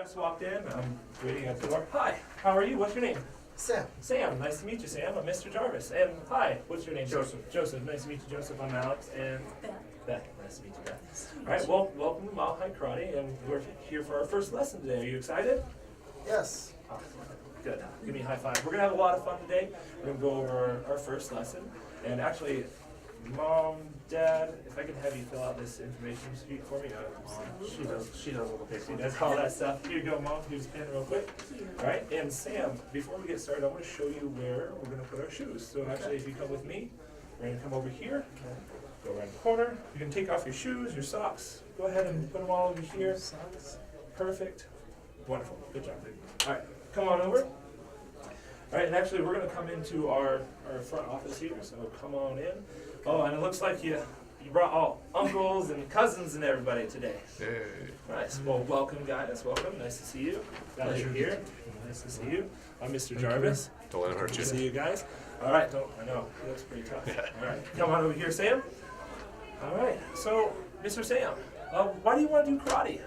just walked in. I'm waiting at the door. Hi, how are you? What's your name? Sam. Sam, nice to meet you, Sam. I'm Mr. Jarvis. And hi, what's your name? Joseph. Joseph, nice to meet you, Joseph. I'm Alex. And Beth. Beth, nice to meet you, Beth. All right, well, welcome to Mile High Karate, and we're here for our first lesson today. Are you excited? Yes. Awesome. Good. Give me a high five. We're going to have a lot of fun today. We're going to go over our first lesson. And actually, Mom, Dad, if I could have you fill out this information sheet for me. Mom, she does all the paper. She does all that stuff. Here you go, Mom. Here's a pen real quick. All right, and Sam, before we get started, I want to show you where we're going to put our shoes. So actually, if you come with me, we're going to come over here, go around the corner. You can take off your shoes, your socks. Go ahead and put them all over here. Perfect. Wonderful. Good job, dude. All right, come on over. All right, and actually, we're going to come into our front office here, so come on in. Oh, and it looks like you brought all uncles and cousins and everybody today. Hey. Nice. Well, welcome, guys. Welcome. Nice to see you. Glad you're here. Nice to see you. I'm Mr. Jarvis. Don't let him hurt Good you. to see you guys. All right. I know. It looks pretty tough. All right. Come on over here, Sam. All right. So, Mr. Sam, why do you want to do karate?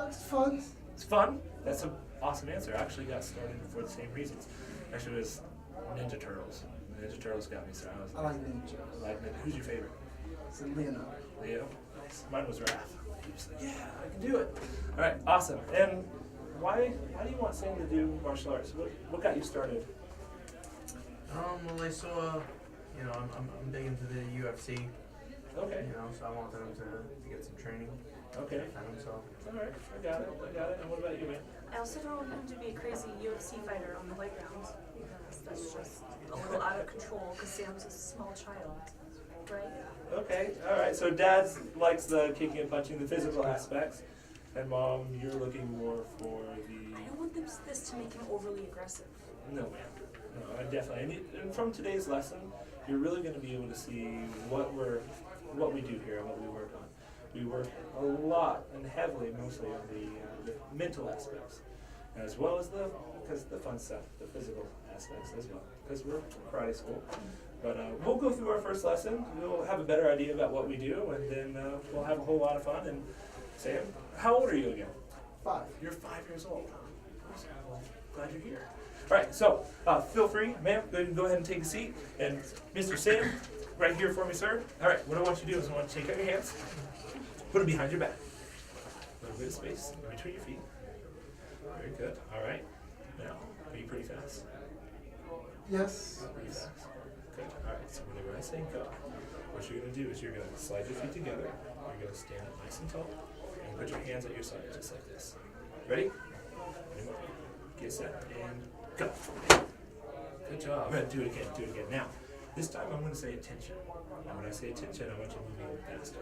It's fun. It's fun. That's an awesome answer. I actually got started for the same reasons. Actually, it was Ninja Turtles. Ninja Turtles got me started. I like Ninja Turtles. Like Ninja. Who's your favorite? It's Leonardo. Leo? Nice. Mine was Raph. He was like, yeah, I can do it. All right, awesome. And why do you want Sam to do martial arts? What got you started? Well, I saw, I'm big into the UFC, Okay. so I want them to get some training. Okay. Defend themselves. All right, I got it. And what about you, man? I also don't want him to be a crazy UFC fighter on the playground because that's just a little out of control because Sam's a small child, right? Okay, all right. So Dad likes the kicking and punching, the physical aspects, and Mom, you're looking more for the. I don't want this to make him overly aggressive. No, man. No, I definitely. And from today's lesson, you're really going to be able to see what we do here and what we work on. We work a lot and heavily, mostly on the mental aspects, as well as the fun stuff, the physical aspects as well, because we're karate school. But we'll go through our first lesson. We'll have a better idea about what we do, and then we'll have a whole lot of fun. And Sam, how old are you again? 5. You're 5 years old. Awesome. Well, glad you're here. All right, so feel free, ma'am, go ahead and take a seat. And Mr. Sam, right here for me, sir. All right, what I want you to do is I want you to take out your hands, put them behind your back. A little bit of space in between your feet. Very good. All right. Now, are you pretty fast? Yes. Pretty fast. Good. All right, so whenever I say go, what you're going to do is you're going to slide your feet together. You're going to stand up nice and tall. And put your hands at your side, just like this. Ready? Get set, and go. Good job. Do it again. Now, this time I'm going to say attention. And when I say attention, I want you to move a little faster.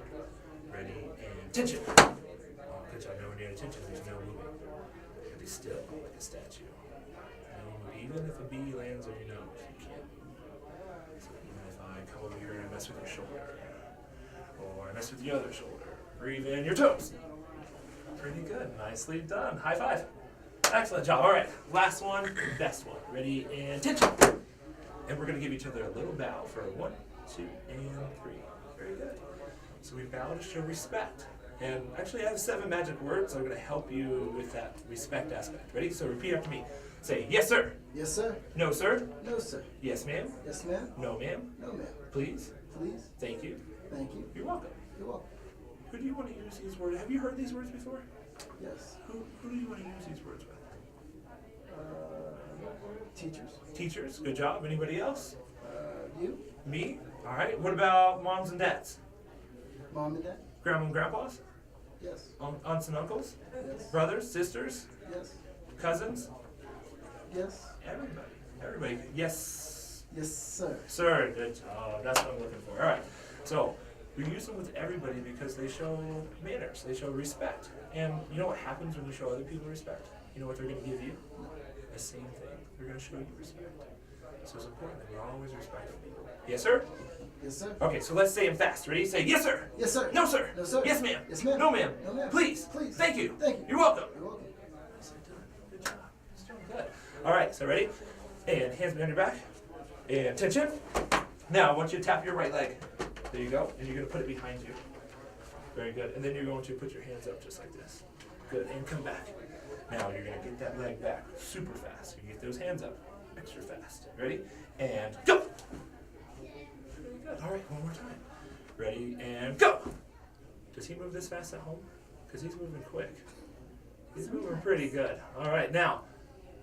Ready, and attention. Oh, good job. Nowhere near attention. There's no moving. You're going to be still, like a statue. No move. Even if a bee lands on your nose, you can't move. So even if I come over here and I mess with your shoulder, or I mess with the other shoulder, breathe in your toes. Pretty good. Nicely done. High five. Excellent job. All right. Last one, best one. Ready, and attention. And we're going to give each other a little bow for 1, 2, and 3. Very good. So we bow to show respect. And actually, I have 7 magic words. So I'm going to help you with that respect aspect. Ready? So repeat after me. Say, yes, sir. Yes, sir. No, sir. No, sir. Yes, ma'am. Yes, ma'am. No, ma'am. No, ma'am. Please. Please. Thank you. Thank you. You're welcome. You're welcome. Who do you want to use these words? Have you heard these words before? Yes. Who do you want to use these words with? Teachers. Teachers. Good job. Anybody else? You. Me? All right. What about moms and dads? Mom and Dad. Grandma and grandpas? Yes. Aunts and uncles? Yes. Brothers, sisters, Yes. cousins? Yes. Everybody. Yes. Yes, sir. Sir. Good job. That's what I'm looking for. All right. So we use them with everybody because they show manners. They show respect. And you know what happens when you show other people respect? You know what they're going to give you? The same thing. They're going to show you respect. So it's important that we're always respectful people. Yes, sir? Yes, sir. Okay, so let's say them fast. Ready? Say, yes, sir. Yes, sir. No, sir. No, sir. Yes, ma'am. Yes, ma'am. No, ma'am. No, ma'am. Please. Please. Thank you. Thank you. You're welcome. You're welcome. Nicely done. Good job. It's doing good. All right, so ready? And hands behind your back. And attention. Now, I want you to tap your right leg. There you go. And you're going to put it behind you. Very good. And then you're going to put your hands up just like this. Good. And come back. Now you're gonna get that leg back super fast. You get those hands up extra fast. Ready? And go! Really good. All right, one more time. Ready, and go! Does he move this fast at home? Because he's moving quick. He's moving pretty good. All right, now,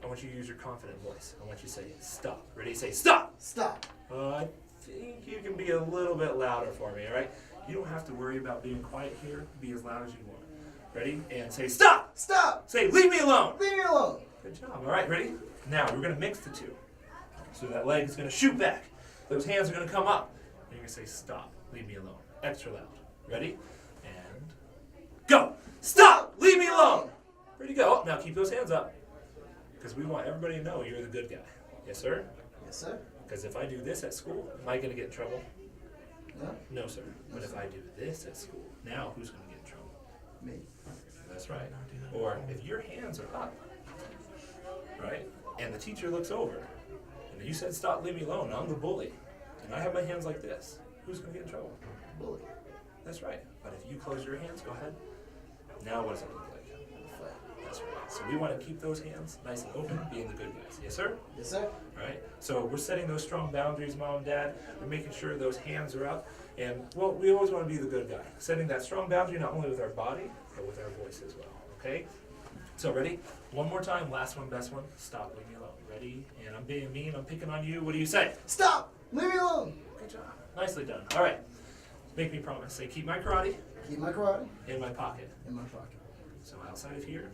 I want you to use your confident voice. I want you to say, stop. Ready? Say, stop! Stop. I think you can be a little bit louder for me, all right? You don't have to worry about being quiet here. Be as loud as you want. Ready? And say, stop! Stop. Say, leave me alone! Leave me alone. Good job. All right, ready? Now, we're going to mix the two. So that leg is going to shoot back. Those hands are going to come up. And you're going to say, stop. Leave me alone. Extra loud. Ready? And go! Stop! Leave me alone! Pretty good. Oh, now keep those hands up. Because we want everybody to know you're the good guy. Yes, sir? Yes, sir. Because if I do this at school, am I going to get in trouble? No. No, sir. But if I do this at school, now who's going to get in trouble? Me. That's right. Or if your hands are up, right, and the teacher looks over, and you said, stop, leave me alone, I'm the bully, and I have my hands like this, who's going to get in trouble? Bully. That's right. But if you close your hands, go ahead. Now what does it look like? Flat. That's right. So we want to keep those hands nice and open, being the good guys. Yes, sir? Yes, sir. All right. So we're setting those strong boundaries, Mom and Dad. We're making sure those hands are up. And, well, we always want to be the good guy. Setting that strong boundary not only with our body, but with our voice as well. Okay? So ready? One more time. Last one, best one. Stop. Leave me alone. Ready? And I'm being mean. I'm picking on you. What do you say? Stop. Leave me alone. Good job. Nicely done. All right. Make me promise. Say, keep my karate Keep my karate in my pocket. in my pocket. So outside of here,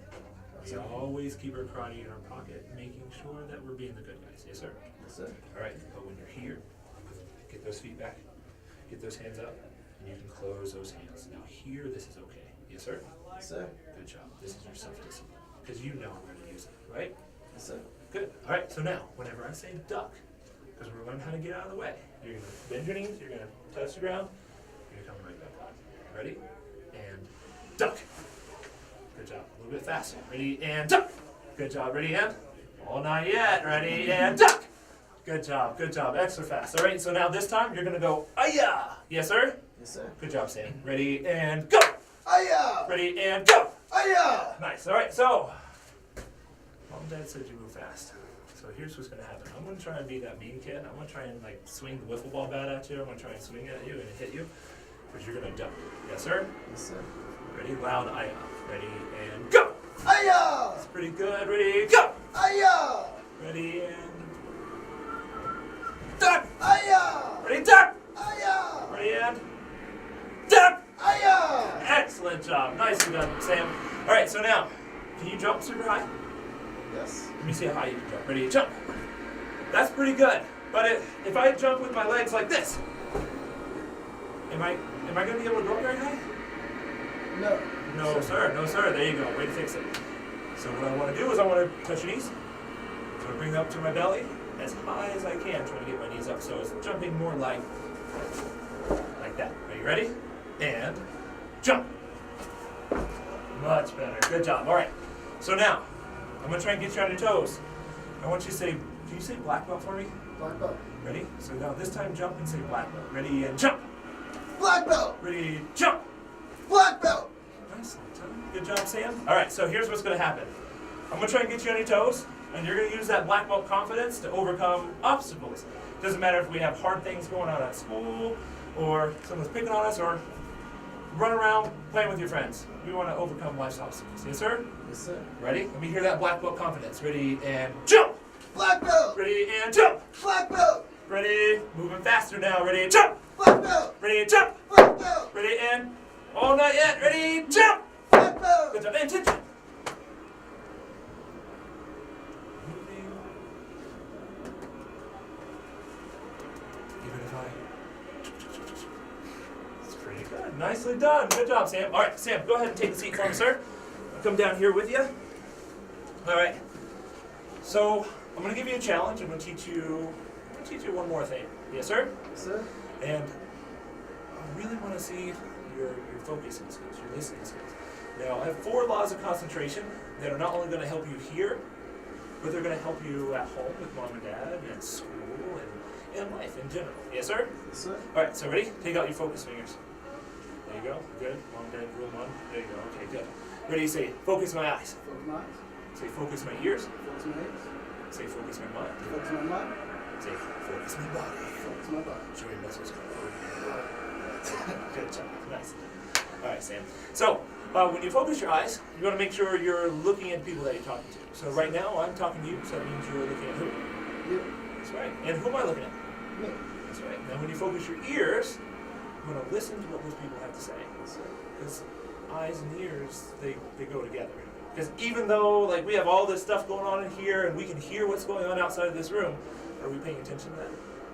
we always keep our karate in our pocket, making sure that we're being the good guys. Yes, sir? Yes, sir. All right. But when you're here, get those feet back. Get those hands up. And you can close those hands. Now here, this is okay. Yes, sir? Yes, sir. Good job. This is your self-discipline. Because you know where to use it, right? Yes, sir. Good. All right. So now, whenever I say duck, because we're learning how to get out of the way, you're going to bend your knees, you're going to touch the ground, you're going to come right back up. Ready? And duck. Good job. A little bit faster. Ready? And duck. Good job. Ready? And? Oh, not yet. Ready? And duck. Good job. Good job. Extra fast. All right. So now this time, you're going to go, ah-ya. Yes, sir? Yes, sir. Good job, Sam. Ready? And go. Aya! Ready? And go. Aya! Nice. All right. So, Mom and Dad said you move fast. So here's what's going to happen. I'm going to try and be that mean kid. I'm going to try and like swing the wiffle ball bat at you. I'm going to try and swing it at you and hit you. But you're going to duck. Yes, sir? Yes, sir. Ready? Loud aya. Ready? And go. Aya! That's pretty good. Ready? Go. Aya! Ready? And duck. Aya! Ready? Duck. Aya! Ready? And duck. Aya! Excellent job. Nicely done, Sam. All right. So now, can you jump super high? Yes. Let me see how high you can jump. Ready? Jump. That's pretty good. But if I jump with my legs like this, am I going to be able to go very high? No. No, sir. No, sir. There you go. Way to fix it. So what I want to do is I want to touch your knees. So I bring it up to my belly as high as I can, trying to get my knees up. So it's jumping more like that. Are you ready? And jump. Much better. Good job. All right. So now, I'm going to try and get you on your toes. I want you to say, can you say black belt for me? Black belt. Ready? So now this time jump and say black belt. Ready and jump. Black belt. Ready, jump. Black belt. Nice. Good job, Sam. All right, so here's what's going to happen. I'm going to try and get you on your toes, and you're going to use that black belt confidence to overcome obstacles. Doesn't matter if we have hard things going on at school, or someone's picking on us, or run around playing with your friends. We want to overcome life's obstacles. Yes, sir? Yes, sir. Ready? Let me hear that black belt confidence. Ready, and jump! Black belt. Ready, and jump! Black belt. Ready? Moving faster now. Ready, and jump! Black belt. Ready, and jump! Black belt. Ready, and... Oh, not yet. Ready, jump! Black belt. Good job. And attention. Moving. Even if I... It's pretty good. Nicely done. Good job, Sam. All right, Sam, go ahead and take a seat for me, sir. I'll come down here with you. All right. So, I'm going to give you a challenge. I'm going to teach you one more thing. Yes, sir? Yes, sir. And I really want to see your focusing skills, your listening skills. Now, I have 4 laws of concentration that are not only going to help you here, but they're going to help you at home with mom and dad, and at school, and in life in general. Yes, sir? Yes, sir. All right, so ready? Take out your focus fingers. There you go. Good. Mom, dad, rule 1. There you go. Okay, good. Ready? Say, focus my eyes. Focus my eyes. Say focus my ears. Focus my ears. Say focus my mind. Focus my mind. Say focus my body. Focus my body. Show your muscles. Good job. Nice. All right, Sam. So when you focus your eyes, you want to make sure you're looking at people that you're talking to. So right now, I'm talking to you, so that means you're looking at who? You. That's right. And who am I looking at? Me. That's right. Now when you focus your ears, you want to listen to what those people have to say. Yes, sir. Because eyes and ears, they go together. Because even though like we have all this stuff going on in here and we can hear what's going on outside of this room, are we paying attention to that?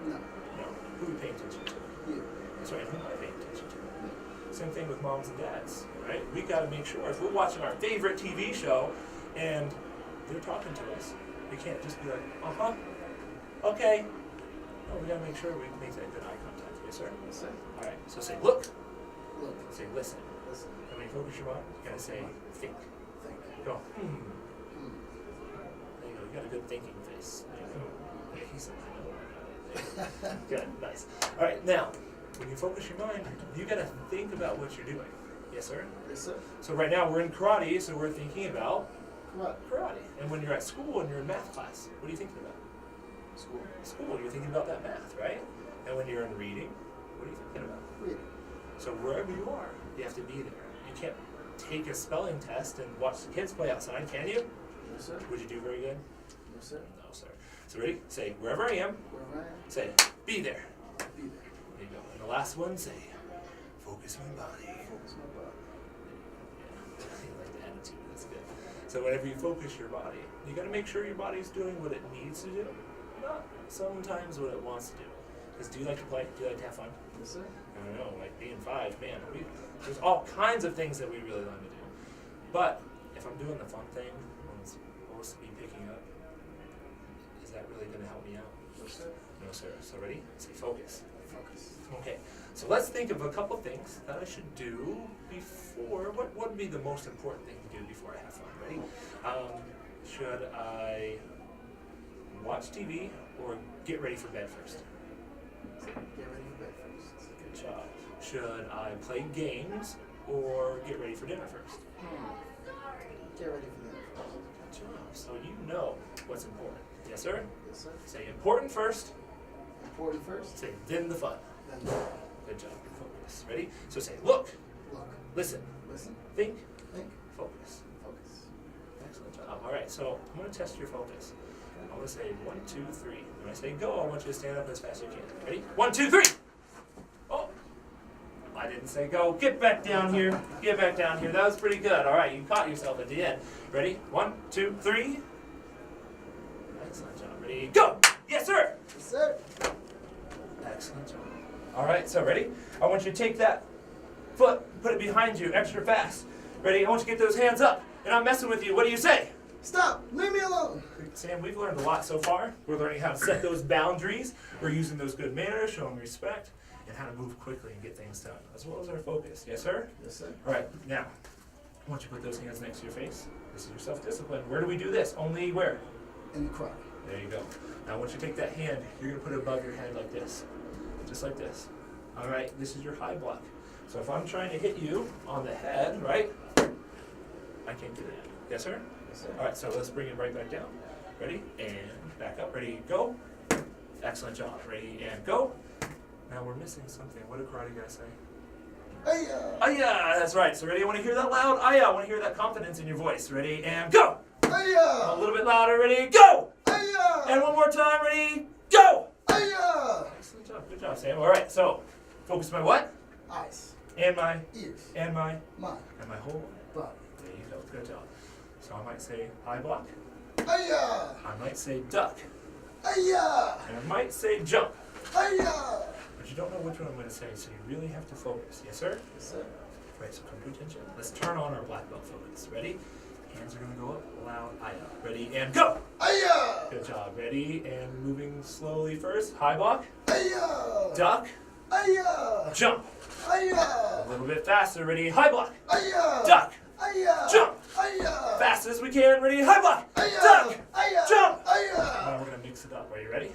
No. No. Who are we paying attention to? You. That's right. Who am I paying attention to? Same thing with moms and dads, right? We got to make sure if we're watching our favorite TV show and they're talking to us, we can't just be like, okay. No, we got to make sure we make that good eye contact. Yes, sir? Yes, sir. All right. So say look. Look. Say listen. Listen. And when you focus your mind, you got to say think. Think. Go, Hmm. There you go. You got a good thinking face. There you go. He's like, I know. Good. Nice. All right. Now, when you focus your mind, you got to think about what you're doing. Yes, sir? Yes, sir. So right now we're in karate, so we're thinking about What? karate. And when you're at school and you're in math class, what are you thinking about? School. School, you're thinking about that math, right? And when you're in reading, what are you thinking about? Read. So wherever you are, you have to be there. You can't take a spelling test and watch the kids play outside, can you? Yes, sir. Would you do very good? Yes, sir. No, sir. So ready? Say, wherever I am, Wherever I am, say, be there. be there. There you go. And the last one, say, focus my body. Focus my body. I like the attitude, that's good. So whenever you focus your body, you gotta make sure your body's doing what it needs to do, not sometimes what it wants to do. Because do you like to play? Do you like to have fun? Yes, sir. I don't know, like being 5, man, there's all kinds of things that we really like to do. But if I'm doing the fun thing, when it's supposed to be picking up, is that really gonna help me out? No, sir. No, sir. So ready? Say focus. Focus. Okay, so let's think of a couple things that I should do before. What would be the most important thing to do before I have fun? Ready? Should I watch TV or get ready for bed first? Get ready for bed first. Good job. Should I play games or get ready for dinner first? Get ready for dinner first. Good job. So you know what's important. Yes, sir? Yes, sir. Say important first. Important first. Say then the fun. Then Good job. Focus. Ready? So say look, look. listen, Listen. think, Think. focus. Focus. Excellent job. All right, so I'm going to test your focus. I'm going to say 1, 2, 3. When I say go, I want you to stand up as fast as you can. Ready? 1, 2, 3. Oh, I didn't say go. Get back down here. Get back down here. That was pretty good. All right, you caught yourself at the end. Ready? 1, 2, 3. Excellent job. Ready? Go. Yes, sir. Yes, sir. Excellent job. All right, so ready? I want you to take that foot, put it behind you extra fast. Ready? I want you to get those hands up. And I'm messing with you. What do you say? Stop. Leave me alone. Sam, we've learned a lot so far. We're learning how to set those boundaries. We're using those good manners, showing respect, and how to move quickly and get things done, as well as our focus. Yes, sir? Yes, sir. All right, now, I want you to put those hands next to your face. This is your self-discipline. Where do we do this? Only where? In the crowd. There you go. Now, I want you to take that hand. You're going to put it above your head like this. Just like this. All right, this is your high block. So if I'm trying to hit you on the head, right, I can't do that. Yes, sir? Yes, sir. All right, so let's bring it right back down. Ready? And back up. Ready? Go. Excellent job. Ready? And go. Now we're missing something. What do karate guys say? Hey, Aya! That's right. So ready? I want to hear that loud. Aya! I want to hear that confidence in your voice. Ready? And go! hey, A little bit louder. Ready? Go! hey, And one more time. Ready? Go! hey, Excellent job. Good job, Sam. All right, so focus my what? eyes, And my, ears, and my, mind, and my whole. body. There you go. Good job. So I might say high block. Hey, I might say duck. hey, And I might say jump. hey, But you don't know which one I'm going to say, so you really have to focus. Yes, sir? Yes, sir. Right, so come to attention. Let's turn on our black belt focus. Ready? Hands are going to go up, loud, eye up. Ready, and go! Hey, Good job. Ready, and moving slowly first. High block, hey, duck, hey, jump. hey, A little bit faster. Ready, high block, hey, duck, hey, jump. hey, Fast as we can. Ready, high block, hey, duck, hey, jump. hey, Now we're going to mix it up. Are you ready?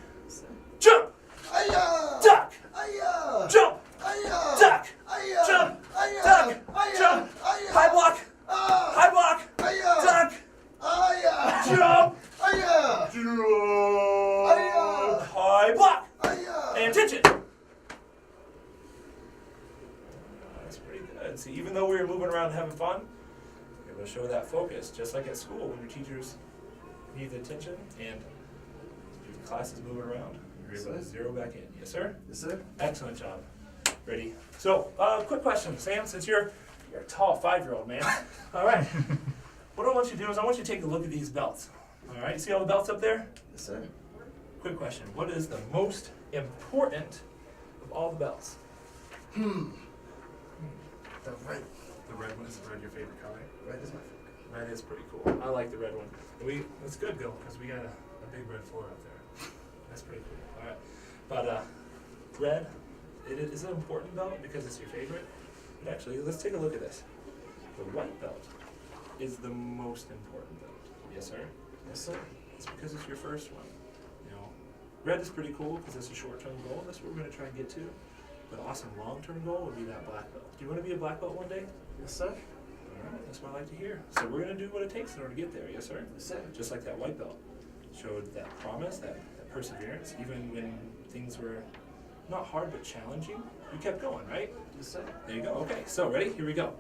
Jump, hey, duck, hey, jump, hey, duck, hey, jump, hey, duck, hey, jump, hey, high block, ah, high block, hey, duck. hey, Jump! Hiya! Jump! High block! Hiya! And tension! That's pretty good. See, even though we were moving around and having fun, we're able to show that focus, just like at school when your teachers need the attention and your class is moving around. You're able to zero back in. Yes, sir? Yes, sir. Excellent job. Ready? So, quick question, Sam, since you're a tall 5-year-old man. All right. What I want you to do is I want you to take a look at these belts. All right, you see all the belts up there? Yes, sir. Quick question. What is the most important of all the belts? The red. The red one. Is the red your favorite color? Red is my favorite. Red is pretty cool. I like the red one. And it's good though, because we got a big red floor out there. That's pretty cool. All right. But red, it is an important belt because it's your favorite. But actually, let's take a look at this. The white belt is the most important belt. Yes, sir? Yes, sir. It's because it's your first one. You know, red is pretty cool because it's a short-term goal. That's what we're going to try and get to. But awesome long-term goal would be that black belt. Do you want to be a black belt one day? Yes, sir. All right, that's what I like to hear. So we're going to do what it takes in order to get there. Yes, sir? Yes, sir. Just like that white belt showed that promise, that perseverance, even when things were not hard but challenging, you kept going, right? Yes, sir. There you go. Okay, so ready? Here we go.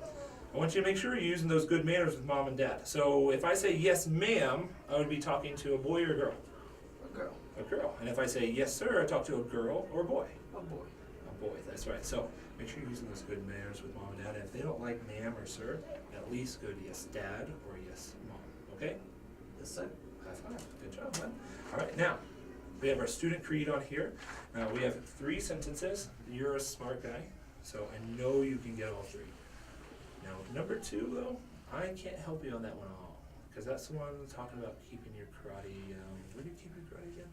I want you to make sure you're using those good manners with mom and dad. So if I say yes, ma'am, I would be talking to a boy or a girl? A girl. A girl. And if I say yes, sir, I talk to a girl or a boy? A boy. A boy, that's right. So make sure you're using those good manners with mom and dad. And if they don't like ma'am or sir, at least go to yes, dad or yes, mom. Okay? Yes, sir. High five. Good job, man. All right, now we have our student creed on here. Now we have 3 sentences. You're a smart guy, so I know you can get all 3. Now, number 2, though, I can't help you on that one at all, because that's the one talking about keeping your karate. Where do you keep your karate again?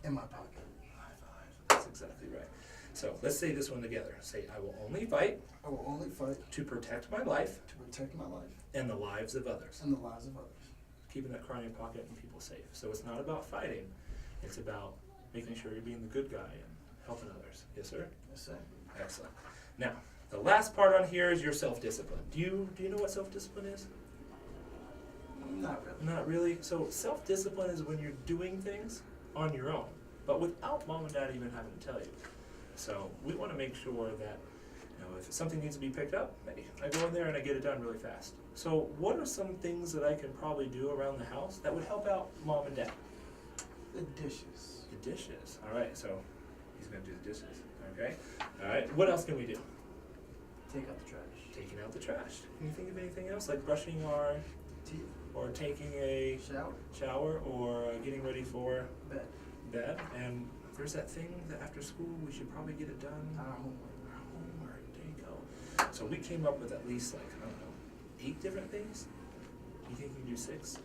In my pocket. High five. That's exactly right. So let's say this one together. Say, I will only fight I will only fight to protect my life to protect my life and the lives of others. and the lives of others. Keeping that karate in your pocket and people safe. So it's not about fighting. It's about making sure you're being the good guy and helping others. Yes, sir? Yes, sir. Excellent. Now, the last part on here is your self-discipline. Do you know what self-discipline is? Not really. Not really. So self-discipline is when you're doing things on your own, but without mom and dad even having to tell you. So we want to make sure that, if something needs to be picked up, maybe I go in there and I get it done really fast. So what are some things that I can probably do around the house that would help out mom and dad? The dishes. The dishes. All right, so he's going to do the dishes. Okay. All right. What else can we do? Take out the trash. Taking out the trash. Can you think of anything else, like brushing our Teeth. or taking a Shower. or getting ready for Bed. bed? And there's that thing that after school we should probably get it done. Our homework. Our homework. There you go. So we came up with at least 8 different things. You think you can do 6?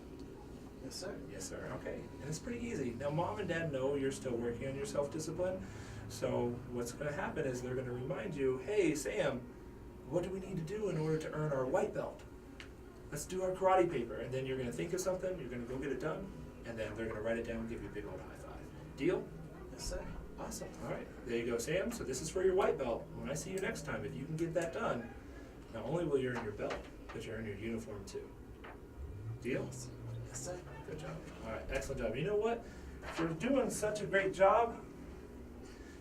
Yes, sir. Yes, sir. Okay. And it's pretty easy. Now, mom and dad know you're still working on your self-discipline. So what's going to happen is they're going to remind you, hey, Sam, what do we need to do in order to earn our white belt? Let's do our karate paper. And then you're going to think of something, you're going to go get it done, and then they're going to write it down and give you a big old high five. Deal? Yes, sir. Awesome. All right. There you go, Sam. So this is for your white belt. When I see you next time, if you can get that done, not only will you earn your belt, but you earn your uniform too. Deal? Yes, sir. Good job. All right, excellent job. You know what? For doing such a great job,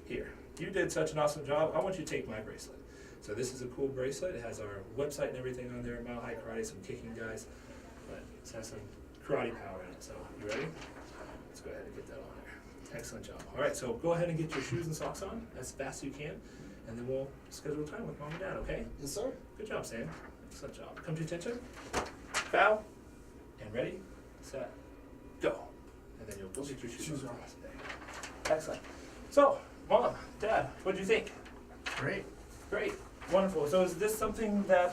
here, you did such an awesome job. I want you to take my bracelet. So this is a cool bracelet. It has our website and everything on there, Mile High Karate, some kicking guys, but it has some karate power in it. So you ready? Let's go ahead and get that on there. Excellent job. All right, so go ahead and get your shoes and socks on as fast as you can, and then we'll schedule time with mom and dad, okay? Yes, sir. Good job, Sam. Excellent job. Come to attention. Bow. And ready, set, go. And then you'll go get your shoes on. Excellent. So, mom, dad, what do you think? Great. Great. Wonderful. So is this something that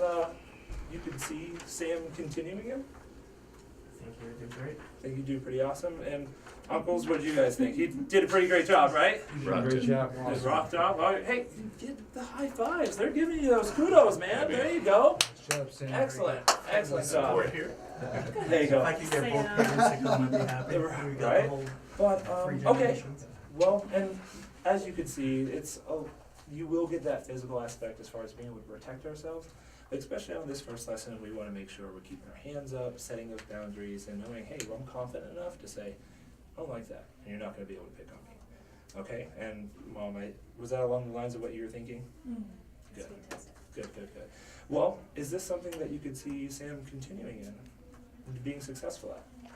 you can see Sam continuing in? I think you did great. I think you do pretty awesome. And uncles, what do you guys think? He did a pretty great job, right? Great job. Just rocked off. All right. Hey, you get the high fives. They're giving you those kudos, man. There you go. Good job, Sam. Excellent. Excellent job. here. There you go. If I could get both parents to come, I'd be happy. We got Right. the whole But 3 okay. generations. Well, and as you can see, you will get that physical aspect as far as being able to protect ourselves. especially on this first lesson, we want to make sure we're keeping our hands up, setting those boundaries, and knowing, hey, well, I'm confident enough to say, I don't like that, and you're not going to be able to pick on me. Okay? And Mom, was that along the lines of what you were thinking? That's Good. fantastic. Good. Well, is this something that you could see Sam continuing in and being successful at?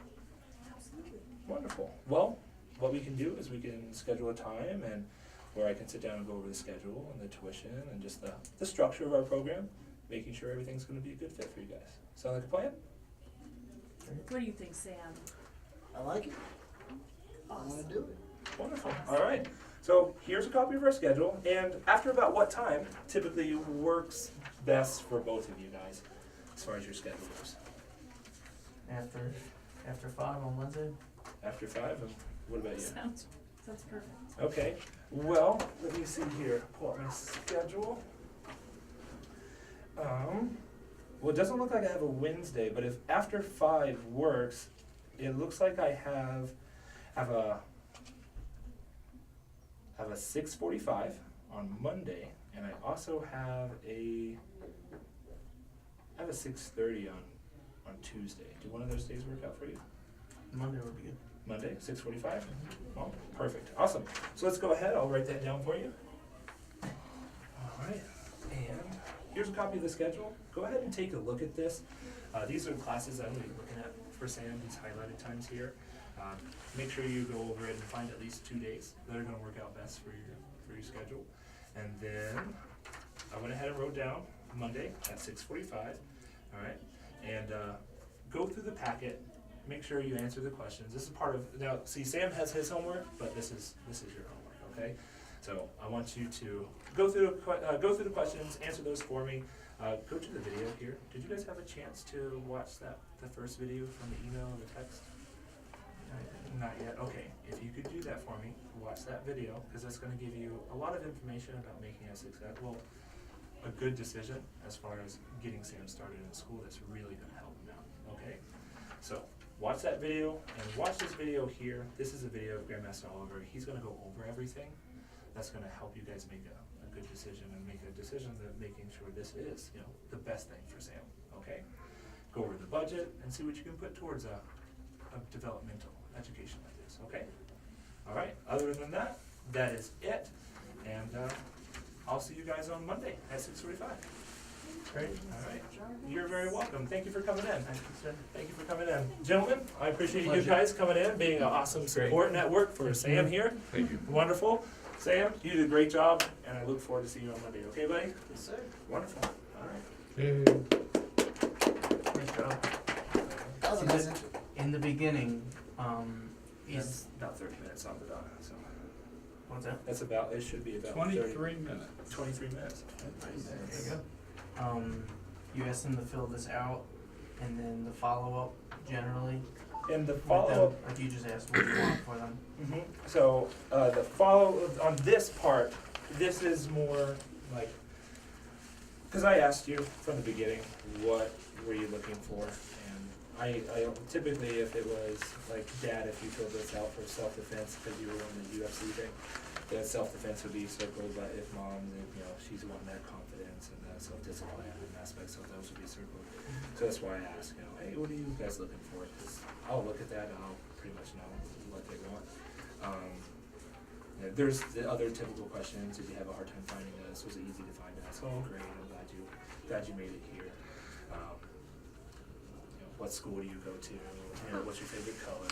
Absolutely. Wonderful. Well, what we can do is we can schedule a time and where I can sit down and go over the schedule and the tuition and just the structure of our program, making sure everything's going to be a good fit for you guys. Sound like a plan? What do you think, Sam? I like it. I Awesome. want to do it. Wonderful. All right. So here's a copy of our schedule, and after about what time typically works best for both of you guys as far as your schedule goes? After 5 on Wednesday. After 5, and what about you? Sounds perfect. Okay, well, let me see here, pull up my schedule. Well, it doesn't look like I have a Wednesday, but if after 5 works, it looks like I have a 6:45 on Monday, and I also have a 6:30 on Tuesday. Do one of those days work out for you? Monday would be good. Monday, 6:45? Oh, perfect, awesome. So let's go ahead, I'll write that down for you. All right, and here's a copy of the schedule. Go ahead and take a look at this. These are classes I'm going to be looking at for Sam, these highlighted times here. Make sure you go over it and find at least 2 days that are going to work out best for your schedule. And then I went ahead and wrote down Monday at 6:45, all right? And go through the packet. Make sure you answer the questions. This is part of, now see, Sam has his homework, but this is your homework, okay? So I want you to go through the questions, answer those for me. Go to the video here. Did you guys have a chance to watch the first video from the email or the text? Not yet. Okay. If you could do that for me, watch that video, because that's going to give you a lot of information about making a good decision as far as getting Sam started in school. That's really going to help him out. Okay. So watch that video and watch this video here. This is a video of Grandmaster Oliver. He's going to go over everything. That's going to help you guys make a good decision and make a decision that making sure this is, the best thing for Sam. Okay. Go over the budget and see what you can put towards a developmental education like this, okay? All right, other than that, that is it. And I'll see you guys on Monday at 6:45. Great. All right, you're very welcome. Thank you for coming in. Thank you, sir. Thank you for coming in. Gentlemen, I appreciate you Pleasure. guys coming in, being an awesome support network for Sam here. Thank you. Wonderful. Sam, you did a great job, and I look forward to seeing you on Monday, okay, buddy? Yes, sir. Wonderful. All right. Yay. Great job. That was a nice intro. In the beginning, That's is about 30 minutes on the dot, so what's that? it should be about 23 minutes. 23 minutes. There you go. You asked them to fill this out, and then the follow-up generally And the with follow-up, them, like you just asked what you want for them. so the follow, on this part, this is more like, because I asked you from the beginning, what were you looking for? And I typically, if it was like, Dad, if you filled this out for self-defense, because you were on the UFC thing, the self-defense would be circled, but if Mom, she's wanting that confidence and that self-discipline aspects, so those would be circled. So that's why I asked, hey, what are you guys looking for? Because I'll look at that and I'll pretty much know what they want. There's the other typical questions. Did you have a hard time finding us? Was it easy to find us? Oh, great! I'm glad you made it here. What school do you go to? What's your favorite color?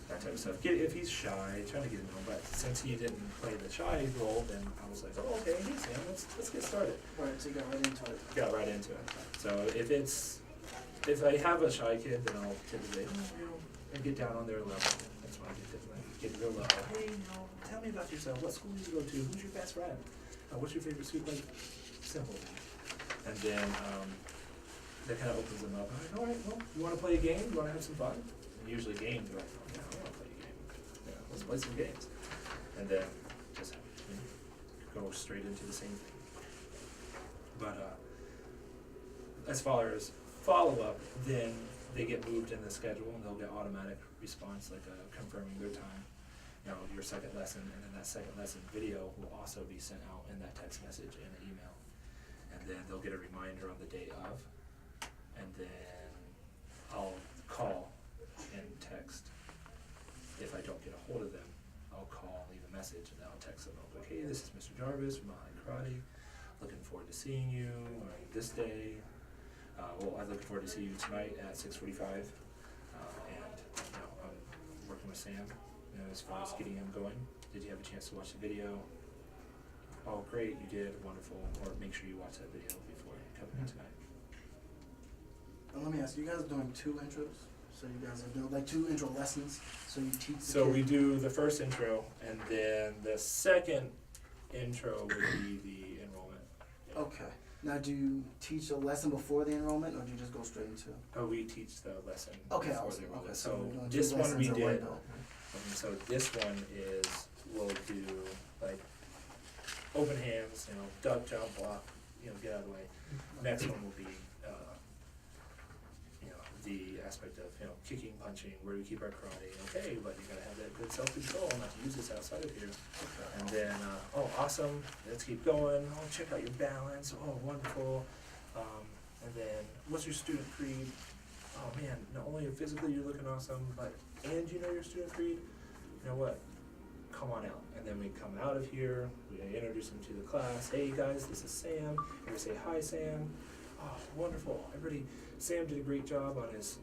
That type of stuff. If he's shy, trying to get to know him. But since he didn't play the shy role, then I was like, oh, okay, hey Sam, let's get started. Right, so you got right into it. Got right into it. So if I have a shy kid, then I'll typically and get down on their level. That's why I get real level. Hey, tell me about yourself. What school do you go to? Who's your best friend? What's your favorite soup? Like, simple. And then that kind of opens them up. I'm like, all right, well, you want to play a game? You want to have some fun? And usually games are like, oh, yeah, I want to play a game. Yeah, let's play some games. And then just go straight into the same thing. But as far as follow-up, then they get moved in the schedule and they'll get automatic response, like confirming their time, your second lesson, and then that second lesson video will also be sent out in that text message and email. and then they'll get a reminder on the day of, and then I'll call and text. If I don't get a hold of them, I'll call, leave a message, and then I'll text them. I'll go, hey, this is Mr. Jarvis from Online Karate. Looking forward to seeing you on this day. Well, I'm looking forward to see you tonight at 6:45. And I'm working with Sam as far as getting him going. Did you have a chance to watch the video? Oh, great, you did. Wonderful. Or make sure you watch that video before you come in tonight. And let me ask you guys are doing 2 intros? So you guys are doing like 2 intro lessons? So you teach the So kid. we do the first intro, and then the second intro would be the enrollment. Yeah. Okay. Now, do you teach a lesson before the enrollment, or do you just go straight into it? Oh, we teach the lesson Okay, before awesome. the enrollment. Okay, So we're doing 2 this one lessons we in did. white belt. So this one is, we'll do like open hands, duck, jump, block, get out of the way. Next one will be, the aspect of, kicking, punching, where we keep our karate. Okay, but you gotta have that good self-control, not to use this outside of here. And then, oh, awesome, let's keep going. Oh, check out your balance. Oh, wonderful. And then, what's your student creed? Oh man, not only physically you're looking awesome, and you know your student creed, you know what? Come on out. And then we come out of here, we introduce them to the class. Hey guys, this is Sam. And we say, hi Sam. Oh, wonderful. Everybody, Sam did a great job on his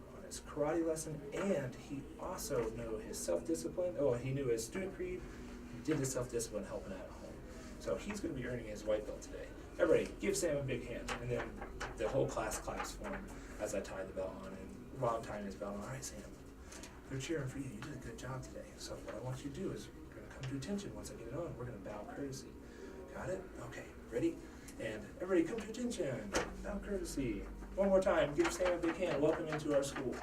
karate lesson, and he also knew his self-discipline. Oh, he knew his student creed. He did his self-discipline helping out at home. So he's going to be earning his white belt today. Everybody, give Sam a big hand. And then the whole class claps for him as I tie the belt on. And Ron tying his belt on. All right, Sam, they're cheering for you. You did a good job today. So what I want you to do is we're going to come to attention once I get it on. We're going to bow courtesy. Got it? Okay, ready? And everybody come to attention. Bow courtesy. One more time. Give Sam a big hand. Welcome into our school.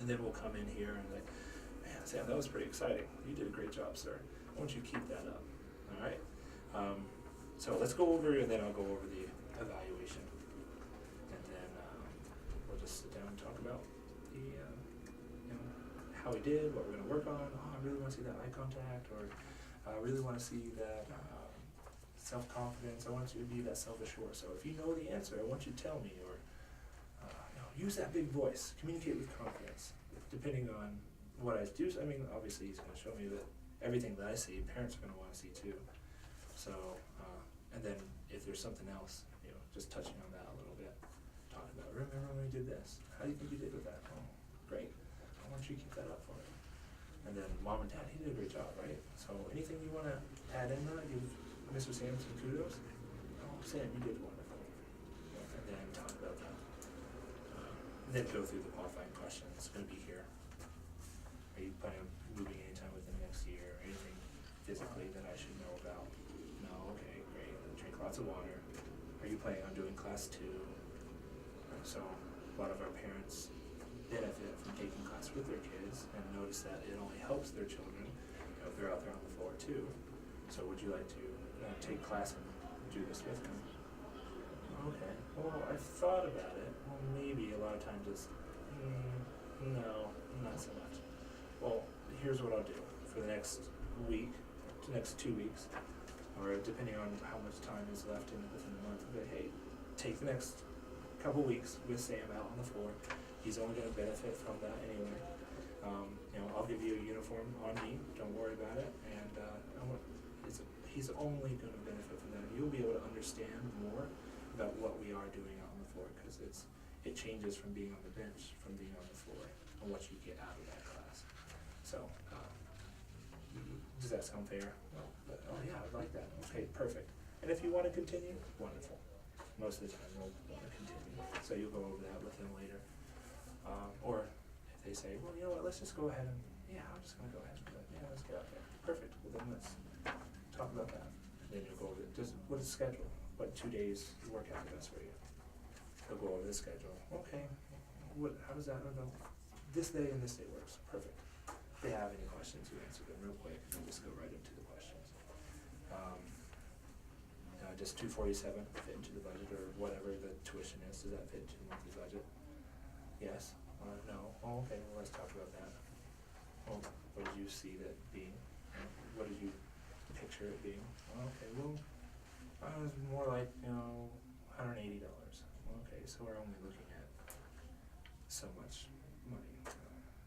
And then we'll come in here and like, man, Sam, that was pretty exciting. You did a great job, sir. I want you to keep that up. All right? So let's go over, and then I'll go over the evaluation. And then we'll just sit down and talk about the, how we did, what we're going to work on. Oh, I really want to see that eye contact, or I really want to see that self-confidence. I want you to be that self-assured. So if you know the answer, I want you to tell me, or use that big voice. Communicate with confidence. Depending on what I do, I mean, obviously he's going to show me that everything that I see, parents are going to want to see too. So, and then if there's something else, just touching on that a little bit, talking about, remember when we did this? How do you think you did with that? Oh, great. I want you to keep that up for me. And then mom and dad, he did a great job, right? So anything you want to add in that, give Mr. Sam some kudos? Oh, Sam, you did wonderful. And then talk about that. Then go through the qualifying questions. It's going to be here. Are you planning on moving anytime within the next year? Anything physically that I should know about? No? Okay, great. Drink lots of water. Are you planning on doing class 2? So a lot of our parents benefit from taking class with their kids and notice that it only helps their children if they're out there on the floor too. So would you like to take class and do this with them? Okay. Well, I've thought about it. Well, maybe a lot of times it's, no, not so much. Well, here's what I'll do for the next week, the next 2 weeks, or depending on how much time is left within the month. But hey, take the next couple weeks with Sam out on the floor. He's only going to benefit from that anyway. I'll give you a uniform on me. Don't worry about it. And he's only going to benefit from that. You'll be able to understand more about what we are doing out on the floor, because it changes from being on the bench, from being on the floor, and what you get out of that class. So, does that sound fair? Well, oh yeah, I like that. Okay, perfect. And if you want to continue, wonderful. Most of the time we'll want to continue. So you'll go over that with them later. Or if they say, well, you know what, let's just go ahead and, I'm just going to go ahead and do it. Yeah, let's get out there. Perfect. Well, then let's talk about that. And then you'll go over it. What is the schedule? What 2 days work out the best for you? They'll go over the schedule. Okay. How does that? I don't know. This day and this day works. Perfect. If they have any questions, you answer them real quick, and just go right into the questions. Does $247 fit into the budget, or whatever the tuition is? Does that fit into the monthly budget? Yes. No. Oh, okay. Well, let's talk about that. Well, what did you see that being? What did you picture it being? Okay. Well, it was more like, $180. Okay, so we're only looking at so much money,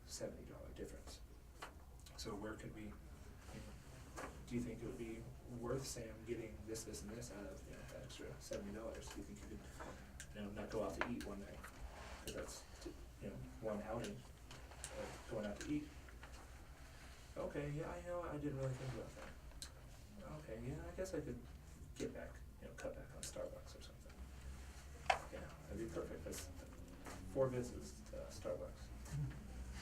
$70 difference. So where could we, do you think it would be worth Sam getting this, and this out of, that extra $70? Do you think you could, not go out to eat one night? Because that's, one outing, going out to eat. Okay, yeah, I didn't really think about that. Okay, yeah, I guess I could get back, cut back on Starbucks or something. Yeah, that'd be perfect. That's 4 visits to Starbucks.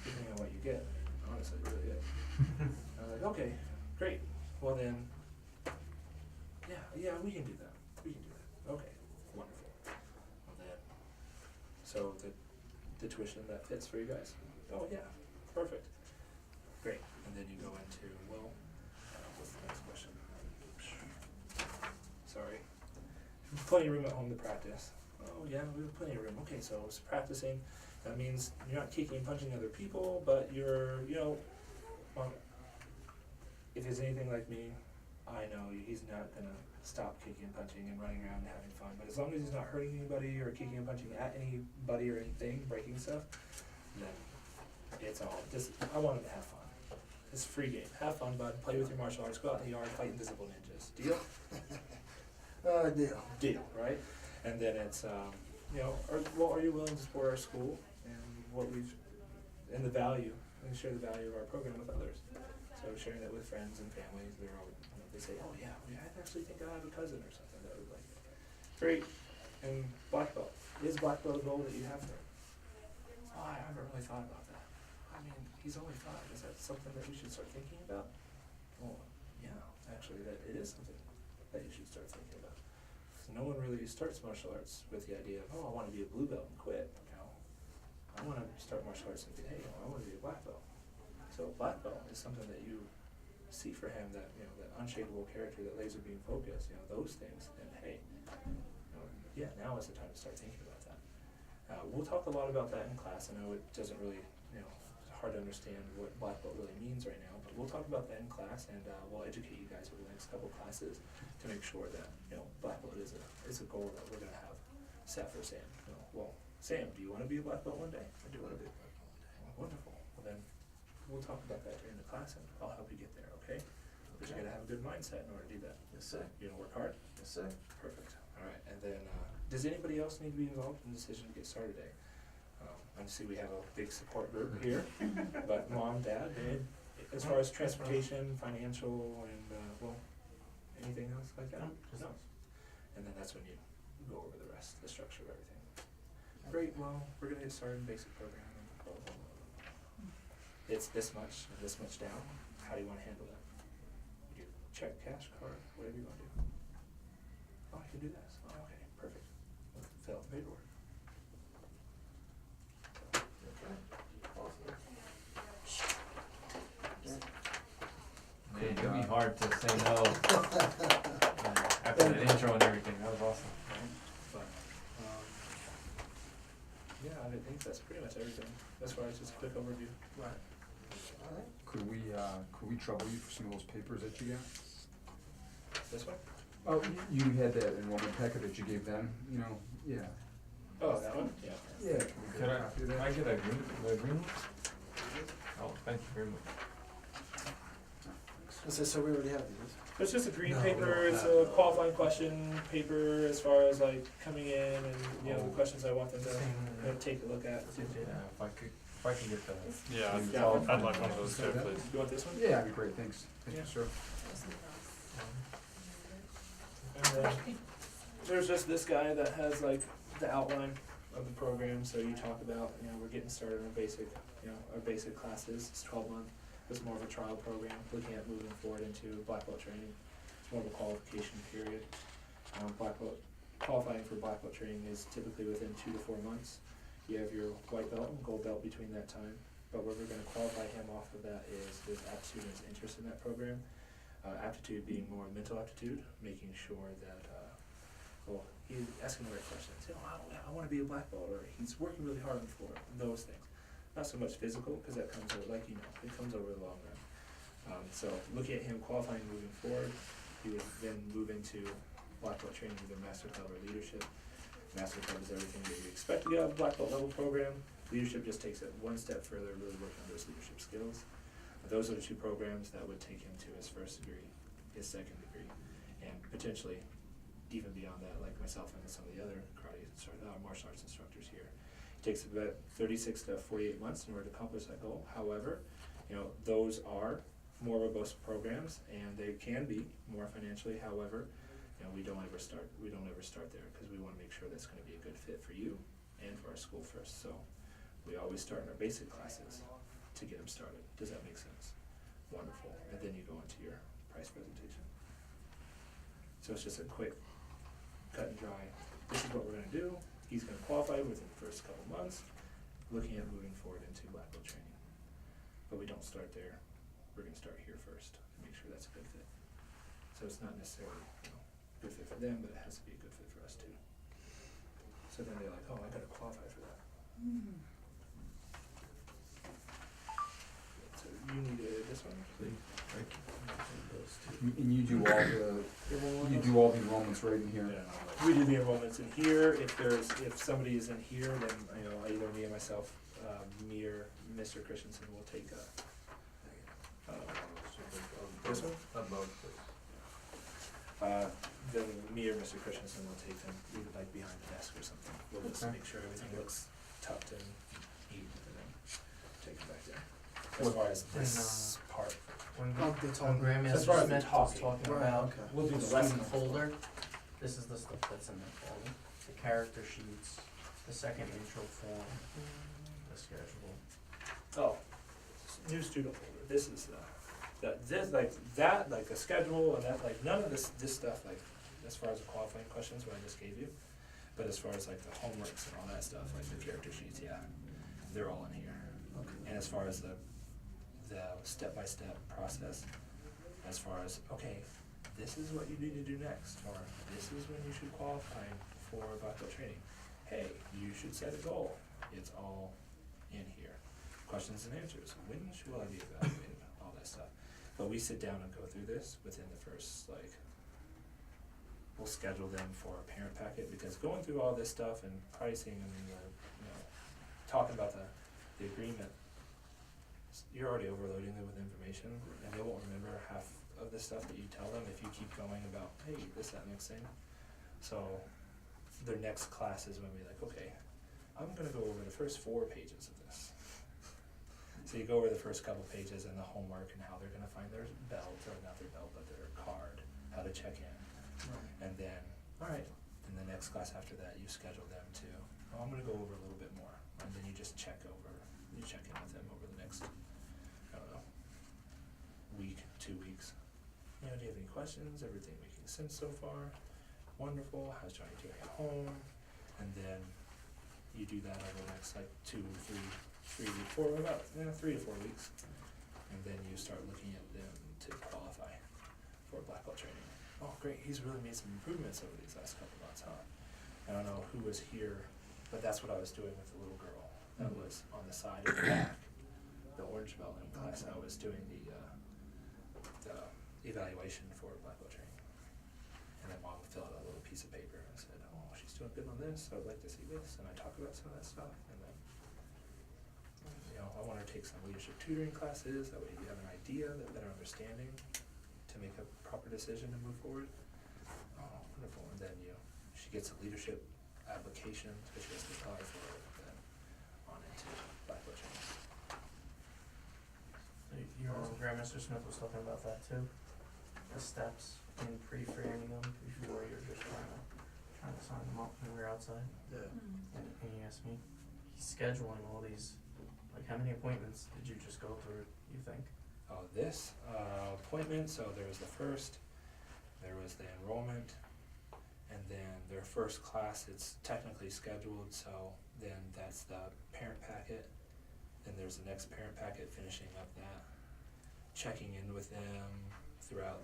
Depending on what you get, honestly, it really is. I was like, okay, great. Well then, yeah, we can do that. Okay, wonderful. Well then, so the tuition, that fits for you guys? Oh yeah, perfect. Great. And then you go into, what's the next question? Sorry. Plenty of room at home to practice. Oh yeah, we have plenty of room. Okay, so it's practicing. That means you're not kicking and punching other people, but you're, if he's anything like me, I know he's not gonna stop kicking and punching and running around and having fun. But as long as he's not hurting anybody or kicking and punching at anybody or anything, breaking stuff, then it's all just, I want him to have fun. It's a free game. Have fun, bud. Play with your martial arts. Go out in the yard, fight invisible ninjas. Deal? Deal. Deal, right? And then it's, are you willing to support our school and the value, and share the value of our program with others? So sharing that with friends and families, they're all, they say, oh yeah, I actually think I have a cousin or something that would like it. Great. And black belt. Is black belt a goal that you have for him? Oh, I haven't really thought about that. I mean, he's only 5. Is that something that we should start thinking about? Well, yeah, actually, that it is something that you should start thinking about. So no one really starts martial arts with the idea of, I want to be a blue belt and quit. I want to start martial arts and think, hey, I want to be a black belt. So black belt is something that you see for him, that that unshakable character, that laser beam focus, those things. And hey, now is the time to start thinking about that. We'll talk a lot about that in class. I know it doesn't really, it's hard to understand what black belt really means right now, but we'll talk about that in class, and we'll educate you guys over the next couple classes to make sure that black belt is a goal that we're gonna have set for Sam. Sam, do you want to be a black belt one day? I do want to be a black belt one day. Wonderful. Well then, we'll talk about that during the class, and I'll help you get there. Okay? But you gotta have a good mindset in order to do that. Yes, sir. You gonna work hard? Yes, sir. Perfect. All right. And then, does anybody else need to be involved in the decision to get started today? I see we have a big support group here, but mom, dad, as far as transportation, financial, and anything else like that? No. And then that's when you go over the rest, the structure of everything. Great. Well, we're gonna get started in basic programming. It's this much and this much down. How do you want to handle that? You do check, cash, card, whatever you want to do. Oh, I can do this. Oh, okay, perfect. We'll fill out the paperwork. Okay. Awesome. Man, it'd be hard to say no after the intro and everything. That was awesome. But, I think that's pretty much everything. As far as just a quick overview. Right. All right. Could we trouble you for some of those papers that you got? This one? Oh, you had that enrollment packet that you gave them, yeah. Oh, that one? Yeah. Yeah. Could I get a green one? Oh, thank you very much. So we already have these. It's just a green No, we paper. don't It's have a that. qualifying question paper as far as like coming in and the questions I want them to take a look at. Yeah, if I can get the. Yeah, Yeah. I'd like one of those too, please. You want this one? Yeah, that'd be great, thanks. Thank you, Yeah. sir. And then there's just this guy that has like the outline of the program. So you talk about, we're getting started on our basic classes. It's 12-month. It's more of a trial program, looking at moving forward into black belt training. It's more of a qualification period. Qualifying for black belt training is typically within 2 to 4 months. You have your white belt and gold belt between that time. But what we're going to qualify him off of that is his aptitude and his interest in that program. Aptitude being more mental aptitude, making sure that, he's asking the right questions. I want to be a black belt, or he's working really hard on the floor, those things. Not so much physical, because that comes over, it comes over the long run. So looking at him qualifying moving forward, he would then move into black belt training, either master club or leadership. Master Club is everything that you expect to get out of a black belt level program. Leadership just takes it one step further, really working on those leadership skills. But those are the two programs that would take him to his first degree, his second degree, and potentially even beyond that, like myself and some of the other martial arts instructors here. It takes about 36 to 48 months in order to accomplish that goal. However, those are more robust programs, and they can be more financially. However, we don't ever start there because we want to make sure that's going to be a good fit for you and for our school first. So we always start in our basic classes to get them started. Does that make sense? Wonderful. And then you go into your price presentation. So it's just a quick cut and dry. This is what we're going to do. He's going to qualify within the first couple months, looking at moving forward into black belt training. But we don't start there. We're going to start here first and make sure that's a good fit. So it's not necessarily good fit for them, but it has to be a good fit for us too. So then they're like, oh, I gotta qualify for that. So you need this one? Please, thank And you do all the enrollments right in here? Yeah, we do the enrollments in here. If somebody is in here, then either me or myself, me or Mr. Christensen will take this one. Then me or Mr. Christensen will take them either like behind the desk or something. We'll just make sure everything looks tucked and neat, and then take it back there. As far as this part, When That's all. Grandmaster As far as the Smith was talking. talking Right, about okay. we'll do the the student lesson folder, this is the stuff that's in that folder. The character sheets, the second intro form, the schedule. Oh, new student folder. This is like the schedule and that, like none of this stuff, like as far as the qualifying questions what I just gave you, but as far as like the homeworks and all that stuff, like the character sheets, yeah, they're all in here. Okay. And as far as the step-by-step process, as far as, okay, this is what you need to do next, or this is when you should qualify for black belt training. Hey, you should set a goal. It's all in here. Questions and answers. When should I be evaluated? All that stuff. But we sit down and go through this within the first, we'll schedule them for a parent packet, because going through all this stuff and pricing and, talking about the agreement, you're already overloading them with information, and they won't remember half of the stuff that you tell them if you keep going about, hey, this, that, next thing. So their next class is when we're like, okay, I'm gonna go over the first 4 pages of this. So you go over the first couple pages and the homework and how they're gonna find their belt, or not their belt, but their card, how to check in. Right. And then, alright, in the next class after that, you schedule them to, I'm gonna go over a little bit more. And then you just check in with them over the next, I don't know, week, 2 weeks. Do you have any questions? Everything making sense so far? Wonderful. How's Johnny doing at home? And then you do that over the next 3 to 4 weeks. And then you start looking at them to qualify for black belt training. Oh, great. He's really made some improvements over these last couple months, huh? I don't know who was here, but that's what I was doing with the little girl that was on the side of the back, the orange belt in class. I was doing the evaluation for black belt training. And then mom would fill out a little piece of paper and said, oh, she's doing good on this, I would like to see this, and I talk about some of that stuff, and then, I want her to take some leadership tutoring classes, that way you have an idea, that better understanding, to make a proper decision to move forward. Oh, wonderful, and then, she gets a leadership application, so she has to apply for it, and then on into black belt training. Your Grandmaster Smith was talking about that too, the steps in pre-framing them before you're just trying to sign them up when we're outside. Yeah. And he asked me, he's scheduling all these, how many appointments did you just go through, you think? Oh, this appointment, so there was the first, there was the enrollment, and then their first class, it's technically scheduled, so then that's the parent packet, then there's the next parent packet finishing up that, checking in with them throughout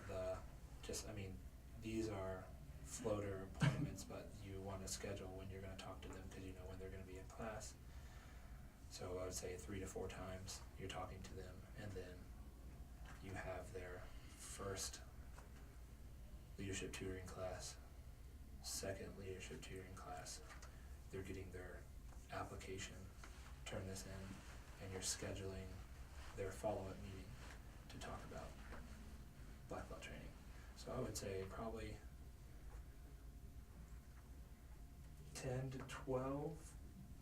these are floater appointments, but you want to schedule when you're going to talk to them, because you know when they're going to be in class. So I would say 3 to 4 times you're talking to them, and then you have their first leadership tutoring class, second leadership tutoring class, they're getting their application, turn this in, and you're scheduling their follow-up meeting to talk about black belt training. So I would say probably 10 to 12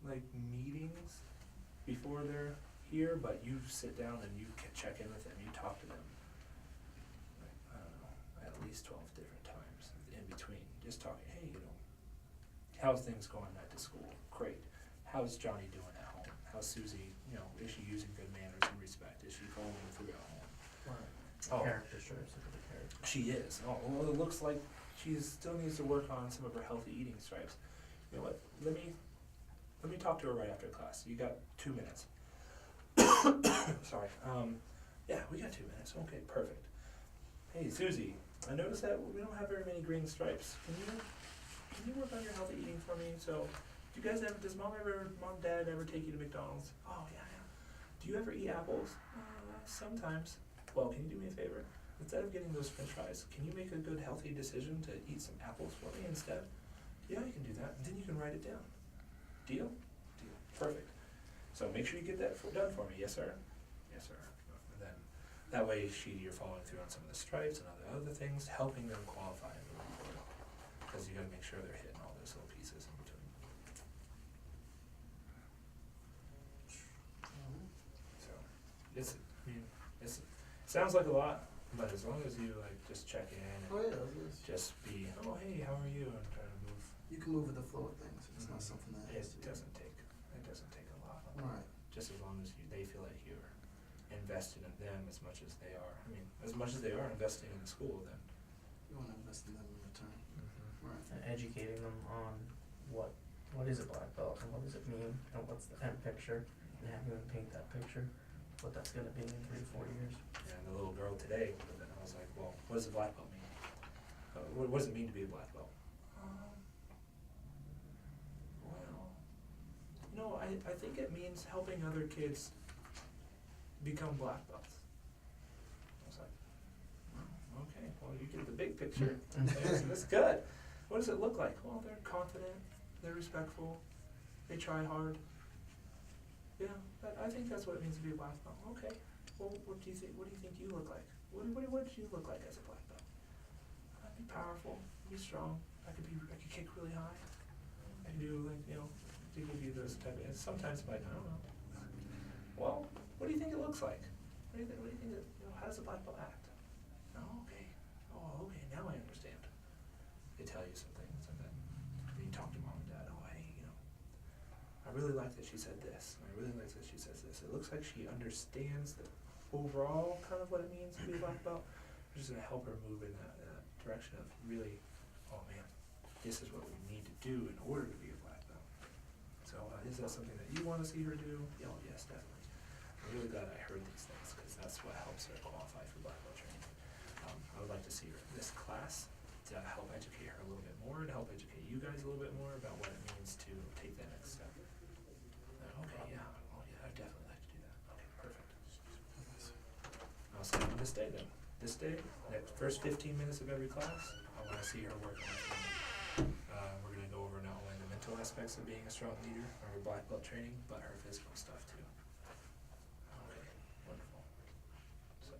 like meetings before they're here, but you sit down and you can check in with them, you talk to them, like, I don't know, at least 12 different times in between, just talking, hey, you know, how's things going at the school? Great. How's Johnny doing at home? How's Susie, you know, is she using good manners and respect? Is she following through at home? Oh. Character strips, look at the character. She is. Oh, well, it looks like she still needs to work on some of her healthy eating stripes. You know what? Let me talk to her right after class. You got 2 minutes. Sorry. Yeah, we got 2 minutes. Okay, perfect. Hey, Susie, I noticed that we don't have very many green stripes. Can you work on your healthy eating for me? So, does mom and dad ever take you to McDonald's? Oh, yeah. Do you ever eat apples? Sometimes. Well, can you do me a favor? Instead of getting those french fries, can you make a good healthy decision to eat some apples for me instead? Yeah, you can do that. And then you can write it down. Deal? Deal. Perfect. So make sure you get that done for me. Yes, sir? Yes, sir. And then that way you're following through on some of the stripes and other things, helping them qualify a little more. Because you got to make sure they're hitting all those little pieces in between. So it sounds like a lot, but as long as you like just check in and Oh, yeah, it is. just be, oh hey, how are you? And try to move. You can move with the flow of things. It's not something that It has to be. doesn't take a lot. Right. Just as long as they feel like you're invested in them as much as they are. I mean, as much as they are investing in the school, then. You want to invest in them in return. Right. And educating them on what is a black belt and what does it mean and what's the end picture, and having them paint that picture, what that's gonna be in 3 to 4 years. Yeah, and the little girl today, I was like, well, what does a black belt mean? What does it mean to be a black belt? Well, I think it means helping other kids become black belts. I was like, okay, well, you get the big picture. That's good. What does it look like? Well, they're confident, they're respectful, they try hard. Yeah, I think that's what it means to be a black belt. Okay, well, what do you think you look like? What did you look like as a black belt? I'd be powerful, I'd be strong, I could kick really high. I could do like, you know, to give you those type of, and sometimes I'm like, I don't know. Well, what do you think it looks like? What do you think how does a black belt act? Oh, okay. Oh, okay, now I understand. They tell you some things, and then you talk to mom and dad, oh, hey, you know, I really like that she said this, and I really like that she says this. It looks like she understands the overall kind of what it means to be a black belt. We're just gonna help her move in that direction of really, oh man, this is what we need to do in order to be a black belt. So is that something that you want to see her do? Oh yes, definitely. I'm really glad I heard these things because that's what helps her qualify for black belt training. I would like to see her in this class to help educate her a little bit more, to help educate you guys a little bit more about what it means to take that next step. Okay, yeah. Oh yeah, I'd definitely like to do that. Okay, perfect. I'll see you on this day then. This day, next first 15 minutes of every class, I want to see her work on that. We're going to go over not only the mental aspects of being a strong leader or her black belt training, but her physical stuff too. Okay, wonderful. So,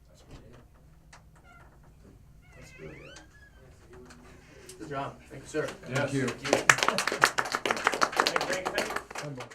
that's really it. That's really it. Good job. Thank you, sir. Thank you. Thank you.